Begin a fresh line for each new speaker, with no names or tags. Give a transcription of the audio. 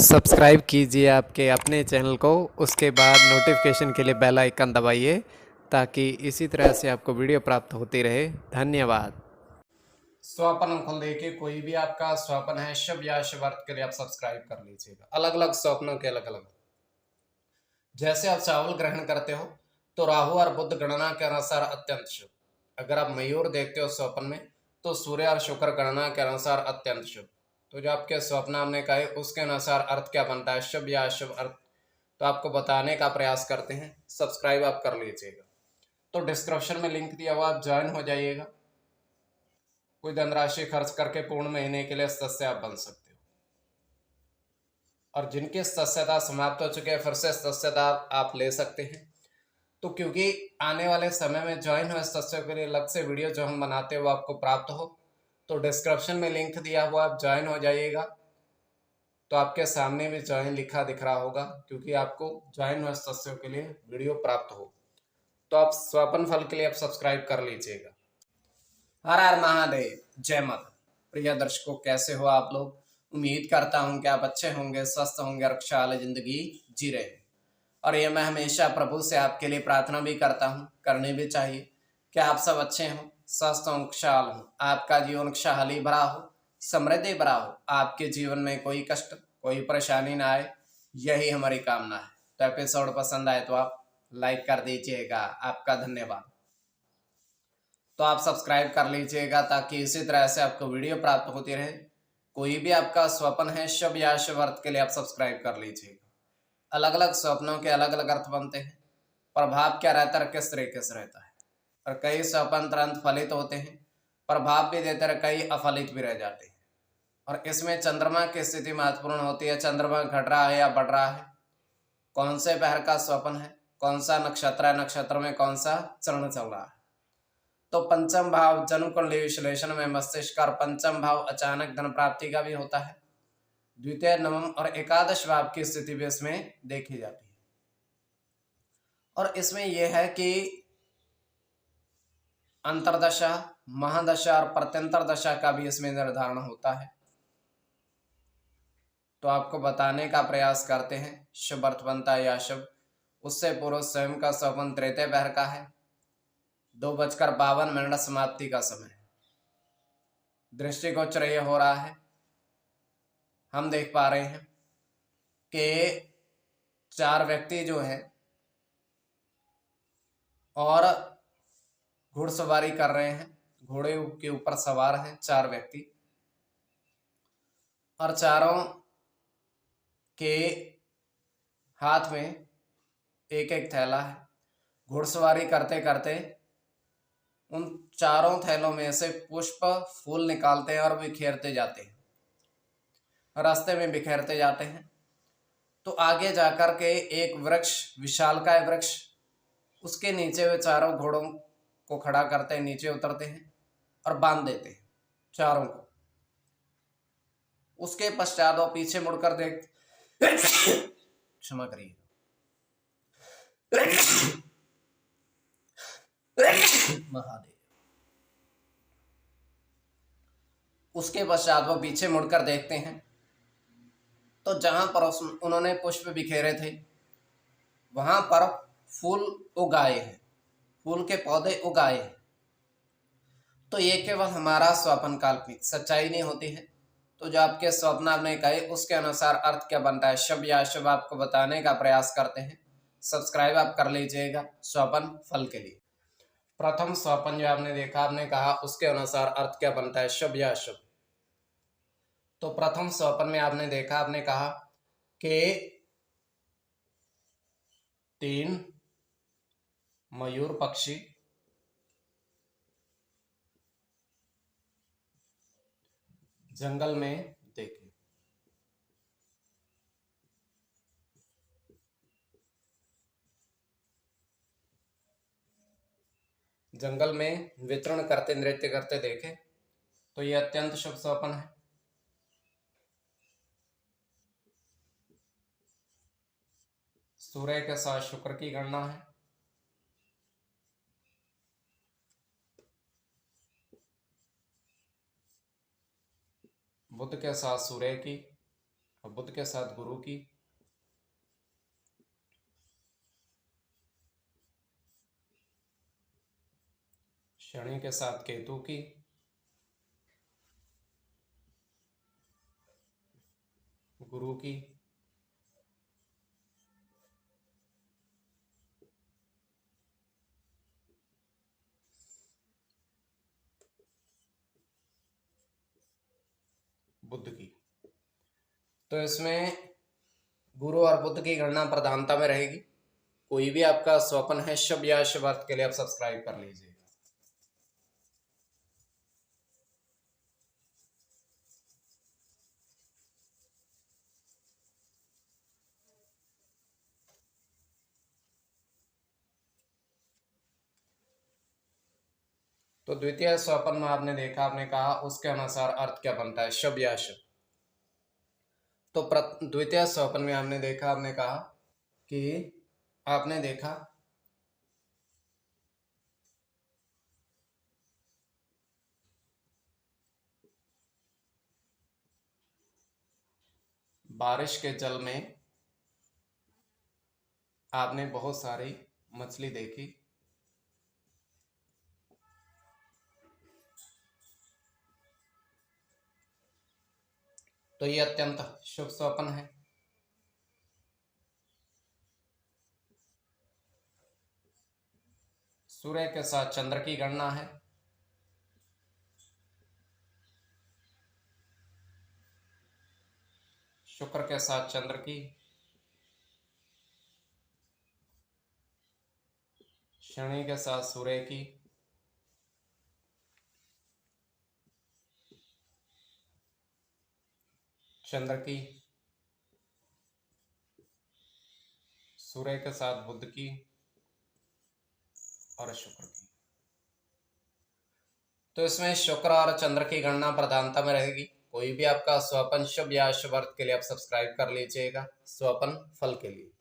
Subscribe कीजिए आपके अपने चैनल को, उसके बाद नोटिफिकेशन के लिए बेल आइकन दबाइए ताकि इसी तरह से आपको वीडियो प्राप्त होती रहे। धन्यवाद। स्वपन अंकुल देखिए, कोई भी आपका स्वपन है शुभ या शुभ अर्थ के लिए आप सब्सक्राइब कर लीजिएगा। अलग अलग स्वप्नों के अलग अलग, जैसे आप चावल ग्रहण करते हो तो राहु और बुध गणना के अनुसार अत्यंत शुभ। अगर आप मयूर देखते हो स्वप्न में तो सूर्य और शुक्र गणना के अनुसार अत्यंत शुभ। तो जो आपके स्वप्न हमने कहे उसके अनुसार अर्थ क्या बनता है, शुभ या अशुभ अर्थ, तो आपको बताने का प्रयास करते हैं। सब्सक्राइब आप कर लीजिएगा। तो डिस्क्रिप्शन में लिंक दिया हुआ, आप ज्वाइन हो जाइएगा। कोई धनराशि खर्च करके पूर्ण महीने के लिए सदस्य आप बन सकते हो, और जिनकी सदस्यता समाप्त हो चुके हैं फिर से सदस्यता आप ले सकते हैं। तो क्योंकि आने वाले समय में ज्वाइन हुए सदस्यों के लिए अलग से वीडियो जो हम बनाते हैं वो आपको प्राप्त हो, तो डिस्क्रिप्शन में लिंक दिया हुआ, आप ज्वाइन हो जाइएगा। तो आपके सामने भी ज्वाइन लिखा दिख रहा होगा, क्योंकि आपको ज्वाइन हुए सदस्यों के लिए वीडियो प्राप्त हो। तो आप स्वपन फल के लिए आप सब्सक्राइब कर लीजिएगा। हर हर महादेव, जय माता। प्रिय दर्शकों, कैसे हो आप लोग? उम्मीद करता हूं कि आप अच्छे होंगे, स्वस्थ होंगे और खुशहाल जिंदगी जी रहे हैं। और ये मैं हमेशा प्रभु से आपके लिए प्रार्थना भी करता हूँ, करनी भी चाहिए कि आप सब अच्छे हों, स्वस्थ हों, खुशहाल हों, आपका जीवन खुशहाली भरा हो, समृद्धि भरा हो, आपके जीवन में कोई कष्ट कोई परेशानी ना आए, यही हमारी कामना है। तो एपिसोड पसंद आए तो आप लाइक कर दीजिएगा, आपका धन्यवाद। तो आप सब्सक्राइब कर लीजिएगा ताकि इसी तरह से आपको वीडियो प्राप्त होती रहे। कोई भी आपका स्वप्न है शुभ या अशुभ अर्थ के लिए आप सब्सक्राइब कर लीजिएगा। अलग अलग स्वप्नों के अलग अलग अर्थ बनते हैं। प्रभाव क्या रहता है, किस तरीके से रहता है, और कई स्वप्न तुरंत फलित होते हैं, प्रभाव भी देते हैं, कई अफलित भी रह जाते हैं। और इसमें चंद्रमा की स्थिति महत्वपूर्ण होती है। चंद्रमा घट रहा है या बढ़ रहा है, कौन से पहर का स्वप्न है, कौन सा नक्षत्र है, नक्षत्र में कौन सा चरण चल रहा है। तो पंचम भाव जन्म कुंडली विश्लेषण में मस्तिष्क और पंचम भाव अचानक धन प्राप्ति का भी होता है। द्वितीय, नवम और एकादश भाव की स्थिति भी इसमें देखी जाती है। और इसमें यह है कि अंतरदशा, महादशा और प्रत्यंतर दशा का भी इसमें निर्धारण होता है। तो आपको बताने का प्रयास करते हैं शुभ अर्थ बनता है या शुभ। उससे पूर्व स्वयं का स्वपन तृतीय पहर का है, 2:52 समाप्ति का समय। दृष्टिगोचर ये हो रहा है, हम देख पा रहे हैं कि 4 व्यक्ति जो हैं और घुड़सवारी कर रहे हैं, घोड़े के ऊपर सवार हैं 4 व्यक्ति, और चारों के हाथ में एक एक थैला है। घुड़सवारी करते करते उन चारों थैलों में से पुष्प फूल निकालते हैं और बिखेरते जाते हैं, रास्ते में बिखेरते जाते हैं। तो आगे जाकर के एक वृक्ष, विशालकाय वृक्ष, उसके नीचे वे चारों घोड़ों को खड़ा करते हैं, नीचे उतरते हैं और बांध देते हैं चारों को। उसके पश्चात वो पीछे मुड़कर देख क्षमा करिए महादेव। उसके पश्चात वो पीछे मुड़कर देखते हैं तो जहां पर उन्होंने पुष्प बिखेरे थे वहां पर फूल उगाए हैं, फूल के पौधे उगाए हैं। तो ये केवल हमारा स्वप्न काल्पनिक, सच्चाई नहीं होती है। तो जो आपके स्वप्न आपने कहे उसके अनुसार अर्थ क्या बनता है, शुभ या अशुभ, आपको बताने का प्रयास करते हैं। सब्सक्राइब आप कर लीजिएगा स्वप्न फल के लिए। प्रथम स्वप्न जो आपने देखा, आपने कहा उसके अनुसार अर्थ क्या बनता है, शुभ या अशुभ। तो प्रथम स्वप्न में आपने देखा, आपने कहा कि 3 मयूर पक्षी जंगल में देखे। जंगल में वितरण करते, नृत्य करते देखे। तो यह अत्यंत शुभ स्वप्न है। सूर्य के साथ शुक्र की गणना है। बुध के साथ सूर्य की, और बुध के साथ गुरु की, शनि के साथ केतु की, गुरु की, बुध की। तो इसमें गुरु और बुध की गणना प्रधानता में रहेगी। कोई भी आपका स्वप्न है शुभ या शुभ अर्थ के लिए आप सब्सक्राइब कर लीजिएगा। तो द्वितीय स्वप्न में आपने देखा, आपने कहा उसके अनुसार अर्थ क्या बनता है, शुभ या अशुभ। तो द्वितीय स्वप्न में आपने देखा, आपने कहा कि आपने देखा बारिश के जल में आपने बहुत सारी मछली देखी। तो ये अत्यंत शुभ स्वप्न है। सूर्य के साथ चंद्र की गणना है। शुक्र के साथ चंद्र की, शनि के साथ सूर्य की, चंद्र की, सूर्य के साथ बुध की और शुक्र की। तो इसमें शुक्र और चंद्र की गणना प्रधानता में रहेगी। कोई भी आपका स्वपन शुभ या अशुभ अर्थ के लिए आप सब्सक्राइब कर लीजिएगा स्वपन फल के लिए।